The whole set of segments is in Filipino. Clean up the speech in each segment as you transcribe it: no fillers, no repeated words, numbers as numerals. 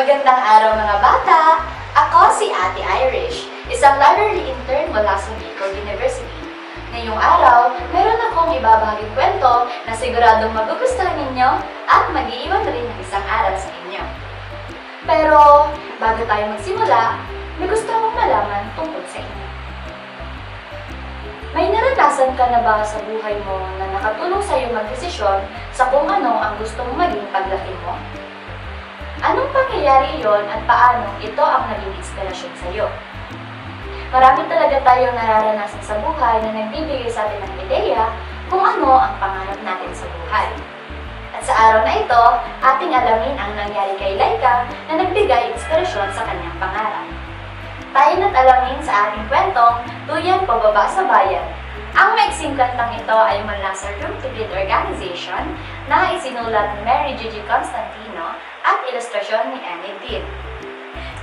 Magandang araw mga bata! Ako si Ate Irish, isang library intern mula sa Bicol University. Ngayong araw, meron akong ibabahaging kwento na siguradong magugustuhan ninyo at mag-iiwan rin ng isang aral sa inyo. Pero, bago tayo magsimula, may gusto akong malaman tungkol sa inyo. May naranasan ka na ba sa buhay mo na nakatulong sa iyo magdesisyon sa kung ano ang gusto mong maging paglaki mo? Anong pangyayari yon at paano ito ang naging inspirasyon sa iyo? Marami talaga tayong nararanasan sa buhay na nagbibigay sa atin ng ideya kung ano ang pangarap natin sa buhay. At sa araw na ito, ating alamin ang nangyari kay Laika na nagbigay inspirasyon sa kanyang pangarap. Tayo na't alamin sa ating kwentong Tuyang Pababa sa Bayan. Ang maiksing kwentong ito ay mula sa Room to Read Organization na isinulat ni Mary Gigi Constantino at ilustrasyon ni Annie Dean.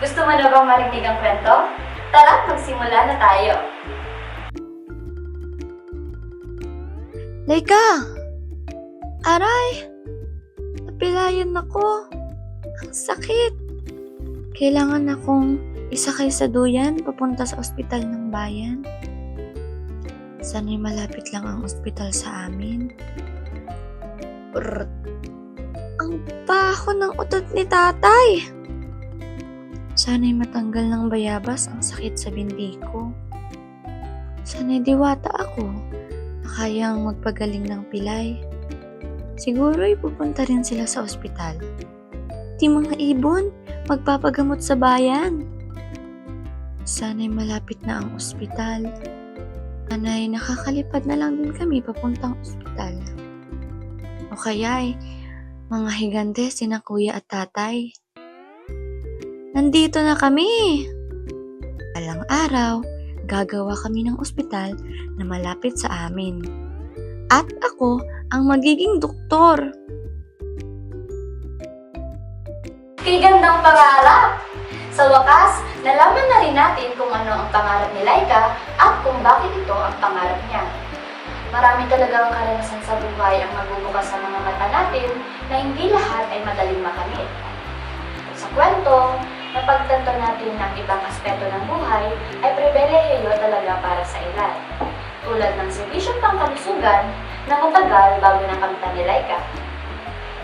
Gusto mo na bang marinig ang kwento? Tara't magsimula na tayo! Laika! Aray! Napilayan ako! Ang sakit! Kailangan akong isakay sa duyan papunta sa ospital ng bayan. Sana'y malapit lang ang ospital sa amin. Brrrt! Ang baho ng utot ni tatay! Sana'y matanggal ng bayabas ang sakit sa binti ko. Sana'y diwata ako na kayang magpagaling ng pilay. Siguro'y pupunta rin sila sa ospital. Di mga ibon, magpapagamot sa bayan. Sana'y malapit na ang ospital. Sana'y nakakalipad na lang din kami papuntang ospital. O kaya'y mga higante sina kuya at tatay. Nandito na kami! Alang araw, gagawa kami ng ospital na malapit sa amin. At ako ang magiging doktor. Kay gandang pangarap! Sa wakas, nalaman na rin natin kung ano ang pangarap ni Laika at kung bakit ito ang pangarap niya. Marami talagang karanasan sa buhay ang magbubukas sa mga mata natin na hindi lahat ay madaling makamit. Sa kwento, napagtanto natin ng ibang aspeto ng buhay ay pribilehiyo talaga para sa ilan. Tulad ng serbisyong pangkalusugan na matagal bago nakamtan ni Laika.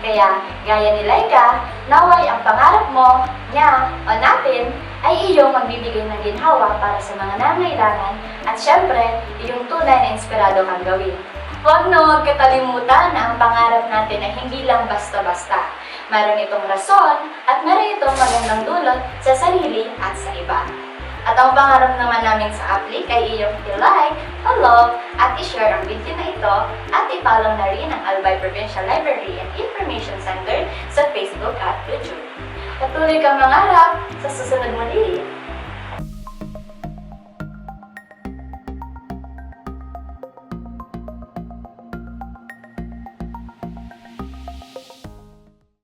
Kaya, gaya ni Laika, naway ang pangarap mo, niya, o natin, ay iyong magbibigay ng ginhawa para sa mga nangailangan at syempre, iyong tunay na inspirado kang gawin. Huwag na huwag katalimutan na ang pangarap natin ay hindi lang basta-basta. Meron itong rason at meron itong magandang dulot sa sarili at sa iba. At ang pangarap naman namin sa Aplik ay iyong i-like, follow, at i-share ang video na ito at i-follow na rin ang Albay Provincial Library and Information Center sa Facebook at YouTube. Patuloy kang mangarap sa susunod muli!